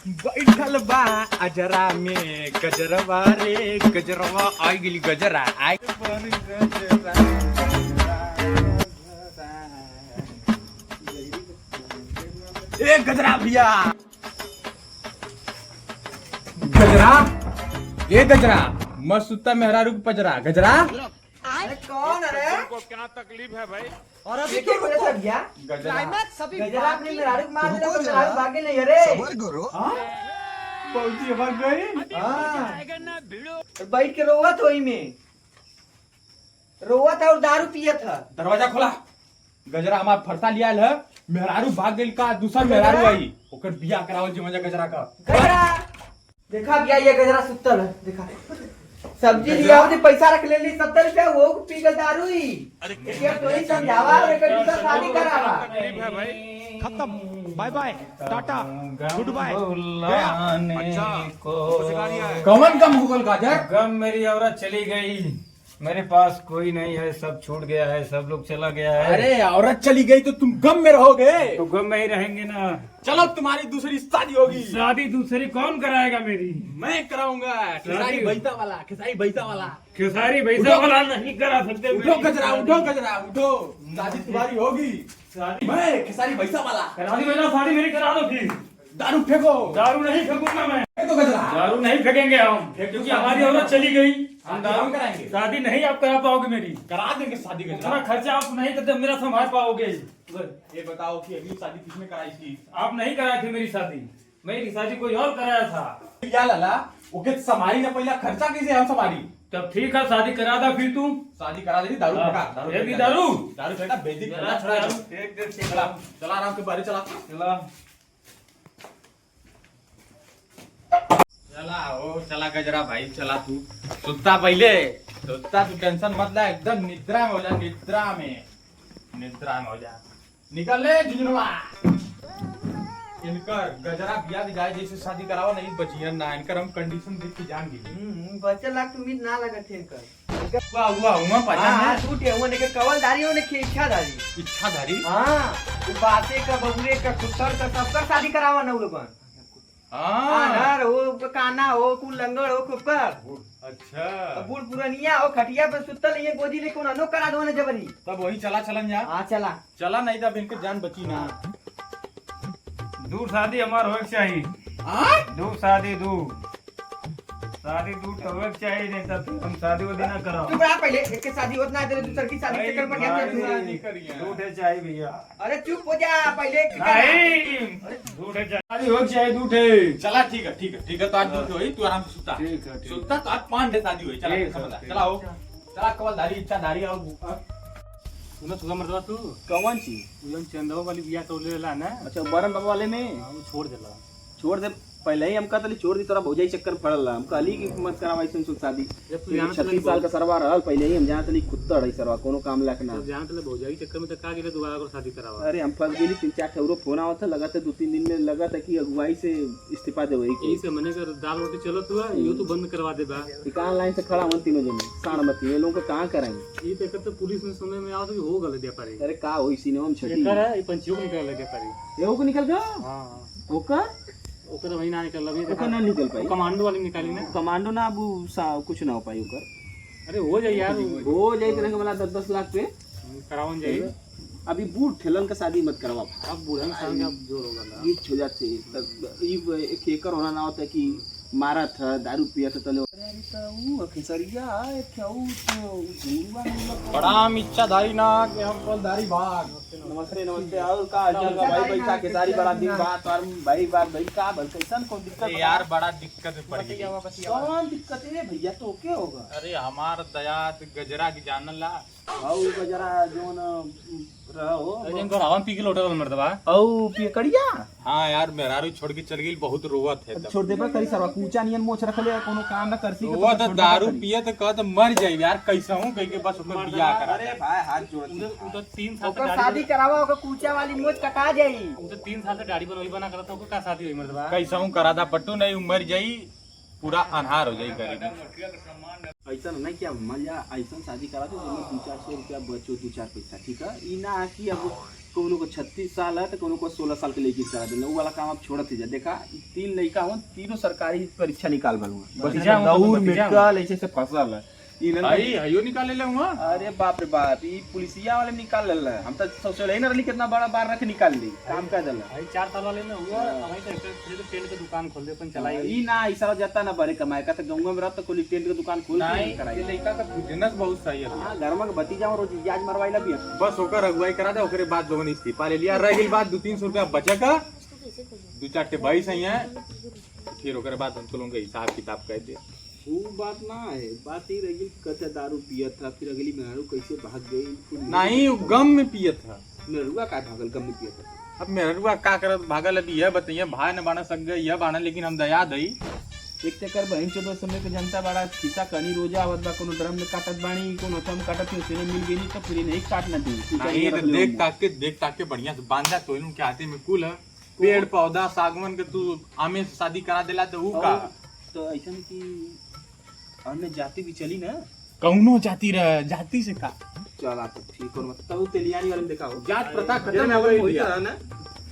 बैठल बा अजरा में गजरवा रे गजरवा आई गेली गजरा आई बन गजरा ए गजरा भैया गजरा ए गजरा मस्त सुता मेहरारू के पजरा गजरा अरे कौन अरे को क्या तकलीफ है भाई? और अभी क्या बोले सब भैया गजरा गजरा अपने मेहरारू को मार दिया तो मेहरारू भागे नहीं अरे पहुंची भाग गई हाँ बैठ के रोवा था वही में रोवा था और दारू पिया था दरवाजा खोला गजरा हमार फरसा लिया है मेहरारू भाग गई का दूसरा मेहरारू आई ओकर बियाह करावल जी मजा गजरा का गजरा देखा भैया ये गजरा सुतल है देखा सब्जी लिया उसने पैसा रख ले ली 70 रुपया वो पी गल दारू ही क्या तो ही समझावा रे कभी तो शादी करावा तकलीफ है भाई? खत्म, bye bye, tata, good bye. अच्छा, शिकारी है। कौन कम गूगल गाजर गम मेरी औरत चली गई, मेरे पास कोई नहीं है, सब छूट गया है, सब लोग चला गया है। अरे औरत चली गई तो तुम गम में रहोगे तो गम में ही रहेंगे ना। चलो तुम्हारी दूसरी शादी होगी शादी दूसरी कौन कराएगा मेरी? मैं कराऊंगा खेसारी भैसा वाला खेसारी भैसा वाला खेसारी भैसा वाला नहीं करा सकते। उठो गजरा उठो शादी तुम्हारी होगी शादी मैं खेसारी भैसा वाला करा दी मैंने, शादी मेरी करा दो फिर। दारू फेंको दारू नहीं फेंकूंगा मैं, फेंको गजरा दारू नहीं फेंकेंगे हम, क्योंकि हमारी औरत चली गई। हम दारू कराएंगे शादी नहीं आप करा पाओगे मेरी, करा देंगे शादी इतना गजरा खर्चा आप नहीं करते मेरा संभाल पाओगे। ये बताओ कि अगली शादी किसने कराई थी आप नहीं कराए थे मेरी शादी, मेरी शादी कोई और कराया था। क्या लाला ओके समारी ने पहला खर्चा कैसे हम समारी तब ठीक है शादी करा दा फिर तू। शादी करा देगी दारू हाँ, फेंका एक भी दारू? दारू फेंका बेइज्जती करना छोड़ा चला चला आराम के बारी चला चला गजरा भाई चला तू सुता पहले सुता तू टेंशन मत ले एकदम निद्रा में हो जा निद्रा में हो जा निकल ले जुनवा इनकर गजरा बिया की जाए जैसे शादी करावा नहीं बचियन ना इनकर हम कंडीशन देख के जान गए बच्चा लाख उम्मीद ना लगा थे कर हुआ पहचान हां है टूटे होने के कवलदारी होने की इच्छाधारी इच्छाधारी हां वो बाते का बबुरे का कुत्तर का सबका शादी करावा ना लोगन हाँ अनर हो काना हो कुल लंगड़ हो कुकर अच्छा बूढ़ पुरनिया हो खटिया पे सुतल ये गोदी लेके उन्होंने करा दो ने जबरी तब वही चलन जा हां चला चला नहीं तब इनके जान बची ना दूर शादी हमार होए के चाहिए, दूर शादी दूर तो होए के चाहिए, नहीं तब हम शादी वो देना कराओ। चुप रहा पहले एक के शादी होत ना तेरे दूसर की शादी चक्कर पर क्या तू दूठे चाहिए भैया, अरे चुप हो जा पहले नहीं दूठे चाहिए, शादी होए के चाहिए दूठे। चला ठीक है तो आज दूध होई तू आराम से सुता ठीक है, ठीक। सुता तो आज 5 डे शादी होई चला ठीक है, समझ ठीक। चला हो चला कवलधारी इच्छाधारी और सुनो तुझा मरदवा तू कौन सी उलन चंदवा वाली बिया तो लेला ना, अच्छा बरन बाबा वाले में वो छोड़ देला। छोड़ दे पहले ही हमका तली छोड़ दी तोरा भौजाई चक्कर पड़ल हम कहली कि मत करावा ऐसे सुख शादी जब तू जान 36 साल का सरवा रहल पहले ही हम जान तली कुत्ता रही सरवा कोनो काम लायक ना जान तले भौजाई चक्कर में तो का गेले दोबारा को शादी करावा। अरे हम फंस गेली 3-4 ठौरो फोन आवत था लगा था 2-3 दिन में लगा था कि अगुवाई से इस्तीफा देवे यही से मने कर दाल रोटी चलो तू यो तो बंद करवा दे बा। दुकान लाइन से खड़ा मन तीनों जने साणमती ये लोगों को कहां कराएंगे ये तो पुलिस में सुनने में आओ तो हो गल दे पारी अरे का होई सिनेमा में छटी एकर है ये पंचियों को निकल दे पारी। एहो को निकल गया हां ओकर ओकर वही ना निकल अभी ओकर ना निकल पाई कमांडो वाली निकाली ना। कमांडो ना अब कुछ ना हो पाई ओकर अरे हो जाए यार, हो जाए तरह के वाला 10-10 लाख पे करावन जाए। अभी बूढ़ ठेलन का शादी मत करवा अब बूढ़ा में साल का जोर होगा ना। ये हो जाते तब एक एकर होना ना होता कि मारा था दारू पिया था तले अरे तो खेसरिया क्या बड़ा इच्छाधारी ना कि हम कवलधारी भाग नमस्ते और का हालचाल बा भाई बैठा खेसारी बड़ा दिन बाद और भाई बात भाई का भल कैसन कौन दिक्कत अरे यार बड़ा दिक्कत में पड़ गई कौन दिक्कत है भैया तो ओके होगा अरे हमार दयात गजरा की जानल ला हाउ गजरा जोन रहो अरे घर आवन पी के लोटा वाला मर्दवा औ पिकड़िया हाँ यार मेहरारू छोड़ के चल गई बहुत रोवत है तब छोड़ दे पर करी सरवा कूचा नियन मोच रखले कोनो काम ना करसी के रोवत है, दारू पिए तो कहत मर जाई यार कैसा हूँ कह के बस ओकर बियाह करा अरे भाई हाथ जोड़ उधर 3 साल ओकर से शादी करावा ओकर कूचा वाली मोच कटा जाई उधर 3 साल से दाढ़ी बनवाई बना करता ओकर का शादी हुई मर्दवा। कैसा हूँ करा था पट्टू नहीं मर जाई पूरा अनहार हो जाई गरीब ऐसा नहीं कि मजा ऐसा शादी करा तो 200-400 रुपया बचो 2-4 पैसा ठीक है ई ना कि अब कोनो को 36 साल है तो कोनो को 16 साल के लड़की करा देना वो वाला काम आप छोड़त ही जा देखा 3 लड़का हो तीनों सरकारी परीक्षा निकाल बलुआ भतीजा हूँ, दौड़ भतीजा मेडिकल ऐसे से फसल है भाई हयो निकाले ले हुआ अरे बाप रे बाप ई पुलिसिया वाले निकाल ले हम तो सोचे नहीं रही कितना बड़ा बार रख निकाल ली काम कर देला भाई 4 साल वाले में हुआ हमारी तो टेंट की दुकान खोल दे अपन चलाई ई ना ई सारा जाता ना बड़े कमाए का तो गांव में रहता कोई टेंट की दुकान खोल के नहीं कराई ये लड़का का बिजनेस बहुत सही है हां घर में भतीजा और रोज ब्याज मरवाइला भी बस होकर अगुवाई करा दे ओकरे बाद लोगन इस्तीफा ले लिया रह गई बात 200-300 रुपया बचेगा 2-4 भाई सही है फिर ओकरे बाद हम तो लोगों का हिसाब किताब कर दे वो बात ना है बात ही रही कच्चा दारू पिया था फिर अगली मेहरू कैसे भाग गई नहीं वो गम में पिए था मेहरुआ का भागल कम नहीं पिया था अब मेहरुआ का करत भागल अभी यह बताइए भाई न बाना सक गए यह बाना लेकिन हम दया दई एक चक्कर बहन चोदो समय के जनता बड़ा खिसा कनी रोजा आवत बा कोनो ड्रम में काटत बाणी कोनो थम काटत उसे ने मिल गई तो फिर नहीं काटना दी नहीं तो देख ताक के बढ़िया से बांधा तो इनु के हाथे में कुल है पेड़ पौधा सागवन के तू आमे से शादी करा देला तो ऊ का तो ऐसा कि अन्य जाति भी चली ना कौनो जाति रह जाति से का चला तो ठीक और मतलब तब तेलियानी वाले में देखा हो जात प्रथा खत्म हो गई है ना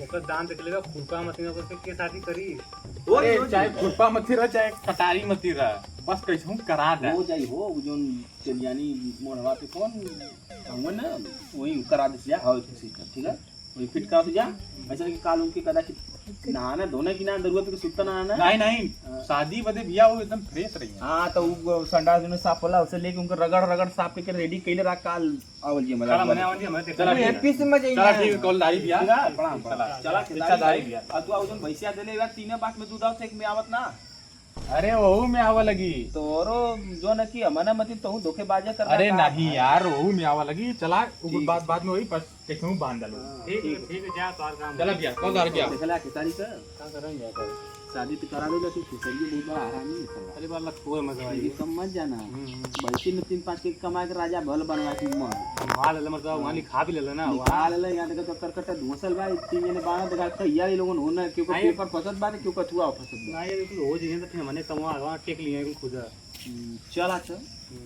ओकर दान देख लेगा फुलका मतीना पर के शादी करी अरे चाहे खुरपा मती रह चाहे कटारी मती रह बस कैसे हम करा दे हो जाई हो वो जोन तेलियानी मोड़वा पे कौन हमन ना वही करा दे जा हाउ सिस्टम ठीक है वही फिट करा दे जा ऐसा कि काल उनके कदा नहाना धोने की ना जरूरत है सुत्ता नहाना नहीं शादी बदे बिया हो एकदम फ्रेश रही हां तो वो संडास में साफ होला उसे लेके उनका रगड़ साफ करके रेडी कइले रख काल आवल जी चला मतलब मने आवल जी हमारे चला चला एपी से मजा चला ठीक है कॉलदारी बिया प्रणाम चला इच्छाधारी बिया आ तू आउजन भैंसिया देले बा तीने बात में दूध आवत एक में आवत ना अरे वहू में आवा लगी तोरो जो न की हमना मती तो धोखेबाजी कर अरे नहीं यार वहू में आवा लगी चला ऊपर बाद में वही बस देखूं बांध डालो ठीक है जा तो काम चला बिया कॉलदार बिया देखला के तारीख का करेंगे कर शादी तो करा दो तू खिचड़ी बहुत बड़ा आराम नहीं अरे वाला कोई मजा ये समझ जाना भैंसी में 3-5 के कमा के राजा भल बनवा के मन वहां ले मतलब वहां लिखा भी ले लेना निकाल ले यहां देखो करकट धोसल भाई 3 जने बाना दगा तैयारी लोगन होना क्योंकि पेपर फसत बात क्यों कठुआ फसत ना ये तो हो जाए तो फिर हमने कमा वहां टेक लिए खुद चला चल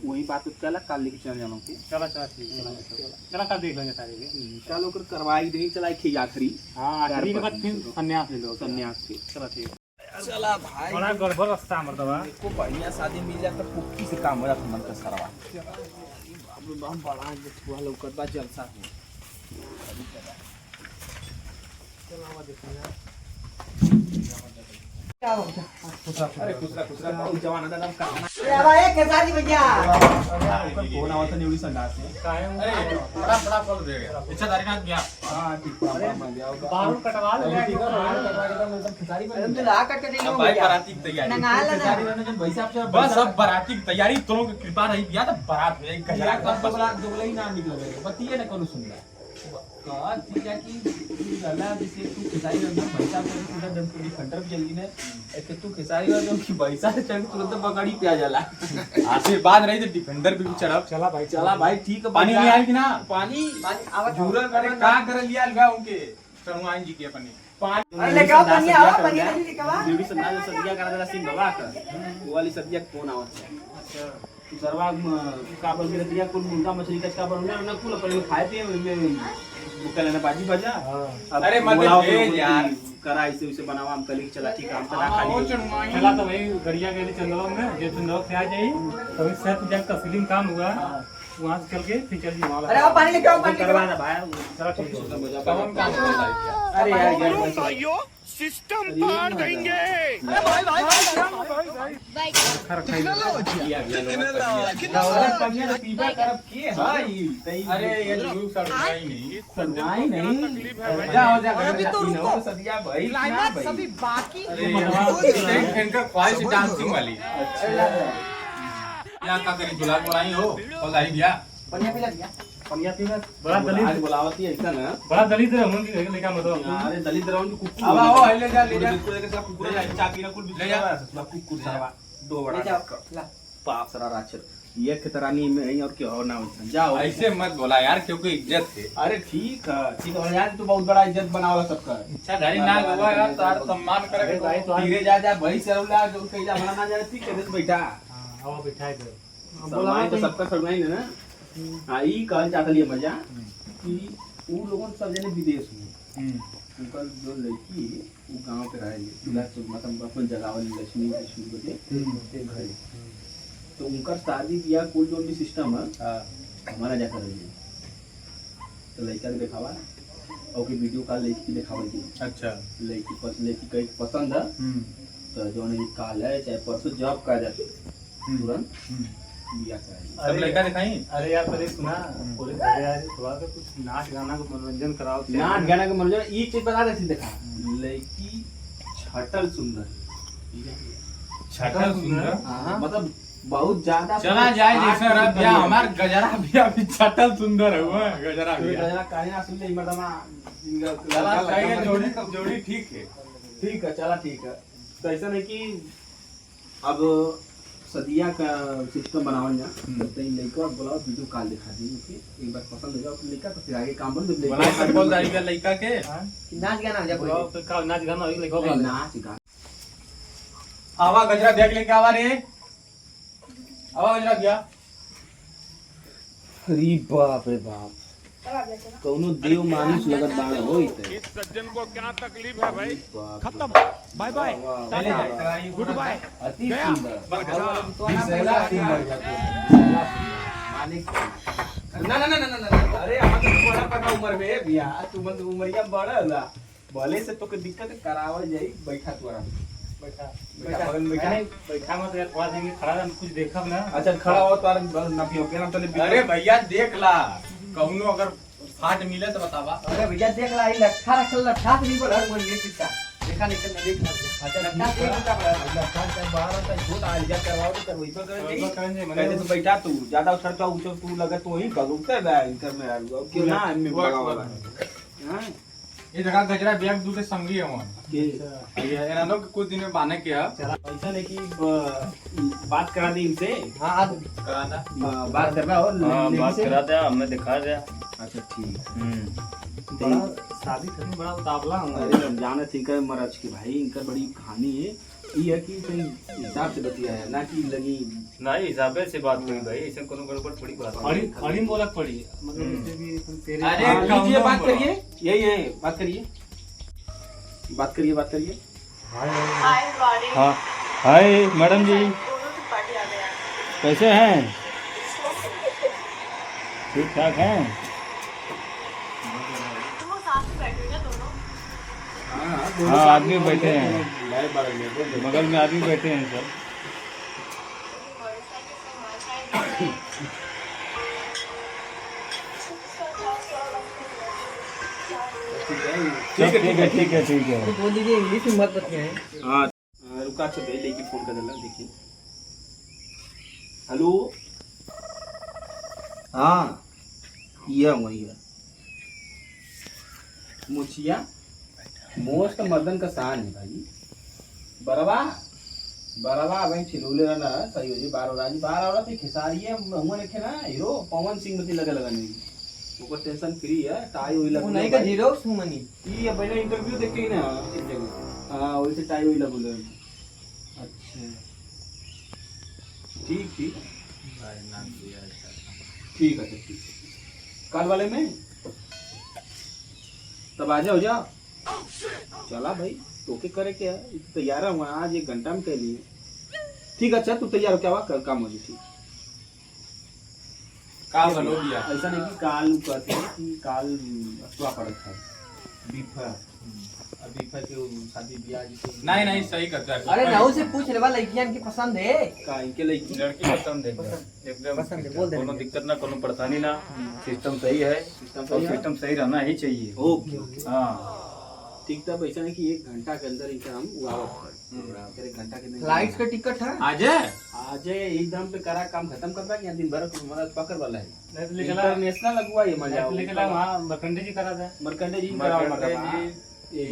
वही बात कल काल लेके चल जाना के चला चला ठीक चला कल देख लेंगे सारे के चल ओकर करवाई देनी चलाई खी आखरी हां आखिरी के बाद फिर संन्यास ले लो संन्यास के चला ठीक चला भाई बड़ा गड़बड़ रास्ता मर्दवा को बढ़िया शादी मिल जाए तो पुक्की से काम हो जाता मन का सरवा अब हम बड़ा है छुआ लौकत बा जलसा हो चला देखिए अरे खुसरा बहुत जवान दादा का ए भाई केसारी भैया फोन आवत नहीं उड़ी संडास में अरे बड़ा कॉल दे गया इच्छाधारी नाथ बिया हां ठीक है मान लिया बाहर कटवा ले ठीक है करवा के एकदम खिसारी तुम तो ला कट दे अब भाई बाराती की तैयारी नंगा ला ना जन भाई साहब से बस अब बाराती की तैयारी तुम लोग की कृपा रही बिया तो बारात हो जाएगी गजरा गजरा का दोगला ही नाम निकल गया बतिए ना करो सुन का ठीक है कि गला जैसे तू खिसारी रंग पैसा पर पूरा दम पूरी खंडर पे चली ने ऐसे तू खिसारी रंग की पैसा चढ़ तुरंत बगाड़ी पे जाला आशीर्वाद रही तो डिफेंडर भी चढ़ब चला भाई ठीक है पानी नहीं आया कि ना पानी आवत जूरल करे का कर लिया लगा उनके शर्माइन जी के अपने पानी अरे लेके आओ पानी आओ पानी नहीं लेके आओ बीड़ी से ना सदिया करा देला सिंह बाबा का वो वाली सदिया कौन आवत है अच्छा तू सरवा का बोल के दिया कुल मुर्गा मछली का का बनना ना कुल पहले खाए थे में मुकल ना बाजी बजा अरे मत भेज यार करा इसे उसे बनावा हम कल चला ठीक है हम तो ना खाली चला तो भाई गड़िया गए चंदवा में जे चंदवा से आ जाई तो इस से जब तस्लीम काम हुआ वहां से चल के फिर चल जी वहां अरे आओ पानी लेके आओ पानी लेके करवा आओ ना भाई चला ठीक है कौन काम करता है अरे यार सिस्टम पार देंगे खर खाई अरे ये लोग सड़ाई नहीं नहीं जा हो जा अभी तो रुको। सदिया भाई क्लाइमैक्स सभी बाकी अरे इनका ख्वाहिश डांसिंग वाली क्या का करी दुल्हा बुलाई हो कॉलदारी बिया पानी पिला दिया पनिया पीना बड़ा दलित बुलावती ऐसा ना बड़ा दलित है हम की लेका मतलब अरे दलित राउंड कुकुर अब आओ ले जा ले जा बिल्कुल के साथ कुकुर जा चाबी ना कुल ले जा। कुकुर सारा दो ले बड़ा जाओ ला पाप सारा राक्षस ये खतरानी में नहीं और क्या और ना हो जाओ ऐसे मत बोला यार क्योंकि इज्जत है अरे ठीक है यार तू बहुत बड़ा इज्जत बनावा सबका इच्छाधारी ना हुआ यार तार सम्मान करे भाई तो धीरे जा जा भाई सरौला जो कइला बना ना जाए ठीक है बेटा आओ बिठाई दे बोला तो सबका सरनाई ना हां ई कहल चाहत लिए मजा कि वो लोगों सब जने विदेश में उनका जो लड़की है वो गांव पे रहे मतलब अपन जगह वाली लक्ष्मी के घर तो उनका शादी ब्याह कोई जो भी सिस्टम है हमारा जाकर रही है तो लड़का के दिखावा और की वीडियो कॉल लड़की दिखावा दी अच्छा लड़की कहीं पसंद है तो जो नहीं कॉल है चाहे परसों जॉब का जाते तुरंत बिया कराएंगे। सब लड़का दिखाई अरे यार पहले सुना बोले अरे यार थोड़ा सा कुछ नाच गाना का मनोरंजन कराओ नाच गाना का मनोरंजन ये चीज बता दे देखा लड़की छटल सुंदर छठा सुंदर मतलब बहुत ज्यादा चला जाए जैसे रब या हमार गजरा भी छठल सुंदर हुआ गजरा भी गजरा कहानी सुन ले मर्दमा चला सही जोड़ी जोड़ी ठीक है ठीक है चला ठीक है तो ऐसा नहीं कि अब सदिया का सिस्टम बनावल जा तो इन लड़का बोलाओ वीडियो कॉल दिखा दी ओके एक बार पसंद हो जाओ तो लड़का तो फिर आगे काम बन जब बना के बोल जाएगा लड़का के नाच गाना हो जा कोई तो का नाच गाना होई लिखो अरे नाच गा आवा गजरा देख लेके आवा रे आवा गजरा दिया अरे बाप रे बाप कौनो देव मानुष लगत बाण होई ते इस सज्जन को क्या तकलीफ है भाई खत्म बाय बाय चले जाए गुड बाय अति गया। सुंदर मालिक ना ना ना ना ना अरे हम तो बड़ा पका उम्र में बिया तू मन उमरिया बड़ा होला भले से तो के दिक्कत करावल जाई बैठा तोरा बैठा बैठा बगल में बैठा बैठा मत यार थोड़ा देंगे खड़ा हम कुछ देखब ना अच्छा खड़ा हो तो ना पियो के ना तो अरे भैया देख ला कौनो अगर फाट मिले तो बतावा अरे भैया देख ला ये लट्ठा रखल लट्ठा से नहीं बोला मन ये पिस्ता देखा निकल ना देख अच्छा लट्ठा से नहीं बोला लट्ठा से बाहर होता है झूठ आज जा करवाओ तो कर वही पर करेंगे, करेंगे मैंने कहते तो बैठा तू ज्यादा उछलता ऊंचा तू लगा तो वही कर उतर रहा है इनकर में यार क्यों ना मैं भगा वाला हां ये जगह गजरा बैग दूसरे संगी है मन के ये इन्होंने कुछ दिन में बाने के है चला ऐसा नहीं कि बात करा दी इनसे हां कराना बात करना और बात करा दे हमें दिखा दे अच्छा ठीक बड़ा शादी करने बड़ा उतावला हूं अरे रमजान थी कर मरज की भाई इनका बड़ी कहानी है ये है कि सही हिसाब से बतिया है ना कि लगी नहीं हिसाबे से बात करी भाई ऐसे कोनो गड़बड़ थोड़ी बात खड़ी खड़ी बोलक पड़ी मतलब जैसे भी तेरे अरे हाँ, लीजिए कौनो बात बोलो। करिए यही है बात करिए बात करिए बात करिए हाँ हाय मैडम जी कैसे हैं ठीक ठाक हैं हाँ आदमी बैठे हैं बगल में आदमी बैठे हैं सब ठीक है तो बोल दीजिए इंग्लिश में मत बताइए हाँ रुका अच्छा दे लेके फोन कर देना देखिए हेलो हाँ ये वही है मुछिया मोस्ट मर्दन का शान है भाई बरवा बरवा भाई छिलूले रहना सही हो जी बार और थे खिसारिए हुआ लिखे ना हीरो पवन सिंह मती लगा नहीं ऊपर टेंशन फ्री है टाई हुई वो नहीं का जीरोक्स हूं मनी ये पहले इंटरव्यू देख के ही ना एक जगह हाँ वही से टाई हुई लगू अच्छा ठीक ठीक ठीक है ठीक कल वाले में तब आ जाओ जा चला भाई तो के करे क्या तैयार हुआ आज 1 घंटा में कह लिए ठीक है अच्छा तू तैयार हो क्या हुआ कल काम हो जी ठीक का बनो दिया ऐसा नहीं कि काल कहते हैं कि काल अथवा पड़त है बीफा अभी के शादी ब्याह जी नहीं सही करता है अरे नाउ से पूछ लेवा लड़कियां की पसंद है का इनके लड़की लड़की पसंद है एकदम पसंद है बोल दे कोनो दिक्कत ना कोनो परेशानी ना सिस्टम सही है और सिस्टम सही रहना ही चाहिए ओके हाँ ठीक था ऐसा नहीं कि 1 घंटा के अंदर इनका हम वापस कर 1 घंटा के अंदर फ्लाइट का टिकट है आज आज एकदम पे करा काम खत्म करता कि दिन भर हमारा पकड़ वाला है नहीं तो लेके ला इंटरनेशनल लगवा ये मजा लेके ला वहाँ मरकंडे जी करा दे मरकंडे जी करा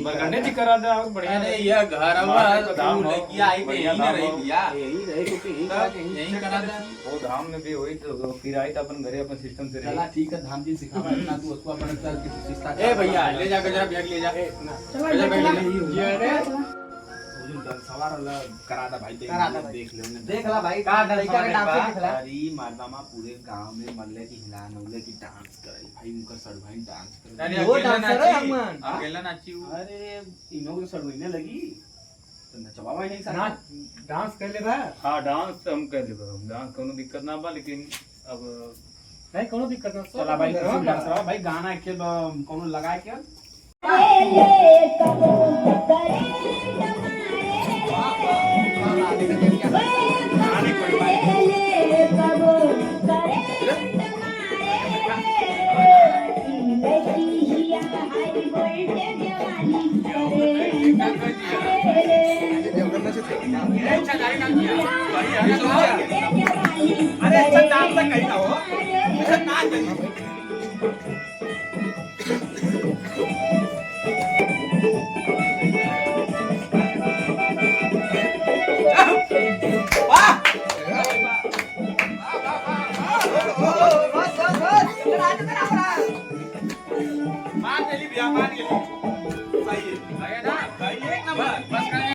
मरकंडे जी करा दे और बढ़िया अरे ये घर हुआ मार्केट का दाम हो, लड़की आई पे यही बढ़िया ना दाम रही हो। दिया यही रहे क्योंकि यही तब करा के यही यही करा दे वो धाम में भी हुई तो फिर आई तो अपन घरे अपन सिस्टम से चला ठीक है धाम जी सिखावा इतना तू उसको अपन शिष्टा ए भैया ले जा गजरा बैग ले जा चला गजरा बैग ले ये जा अरे सवा हमारा करा था भाई करा था भाई। देख ले देख ला भाई का डांस लड़का के डांस देख ला अरे मर्दामा पूरे गांव में मल्ले की हिला नौले की डांस करे भाई उनका सड़वाई डांस करे अरे वो अकेला डांसर है नाची, अमन। अकेला नाची हूँ। अरे इनों के सड़वाईने लगी तो नचवावा नहीं ना सर डांस कर ले बा हाँ डांस हम कर ले डांस कोनो दिक्कत ना बा लेकिन अब नहीं कोनो दिक्कत ना चला भाई डांस रहा भाई गाना के कोनो लगाए के अरे अच्छा डांस तो कहीं ना हो, अच्छा नाच कहीं। बस बस बस इधर आ तेरा बड़ा मार गेली बिया, मार गेली। सही है, सही है ना? सही है, एक नंबर। बस कर।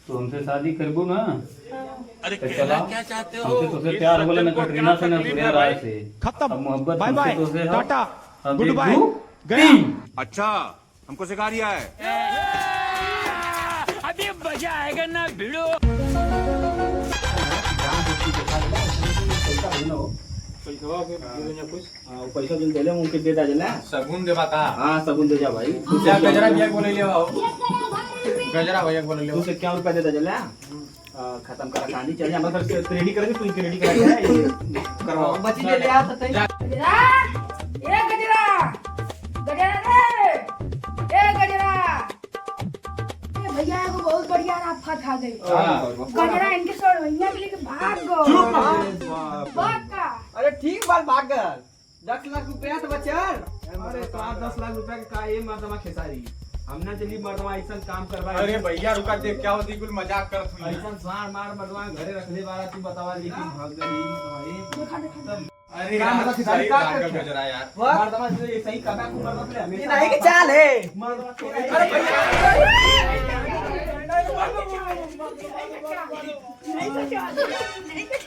तो हमसे शादी करबो ना अरे तो कहना चला क्या चाहते हो? हमसे तो से प्यार बोले ना कटरीना से ना सूर्या राय से खत्म अब मोहब्बत बाय हमसे बाय तो से है। टाटा अब गुड एक, बाय दो, गया अच्छा हमको सिखा रिया है पैसा जो देले उनके दे दा जला सगुन देवा का। हाँ सगुन दे जा भाई क्या गजरा बिया बोले ले आओ। गजरा भैया बोले ले आओ। तू से क्या रुपया दे दा जला खत्म करा कहानी चल जा मतलब रेडी करके तू रेडी करा के करवाओ बची दे ले आ तई गजरा ए गजरा गजरा रे ए गजरा ए भैया को बहुत बढ़िया आफत खा गई गजरा इनके सर भैया के लेके भाग गो भाग का अरे ठीक बात भागल 10 लाख रुपया तो बचल अरे तो 10 लाख रुपया का ये मर्दमा खेसारी हमने चली मर्दमा ऐसा काम करवा अरे भैया रुका दे, क्या होती कुल मजाक कर तू। ऐसा सार मार मर्दमा घरे रखले वाला तू बतावा लेकिन भाग गई देखा देखा अरे क्या यार, मतलब सही खिसारी काट भाग रखे? गजरा यार। मर्दमा से सही कमा को मर्दमा पे ये हमेशा नहीं कि चाल है मर्दमा अरे भैया नहीं तो क्या नहीं तो क्या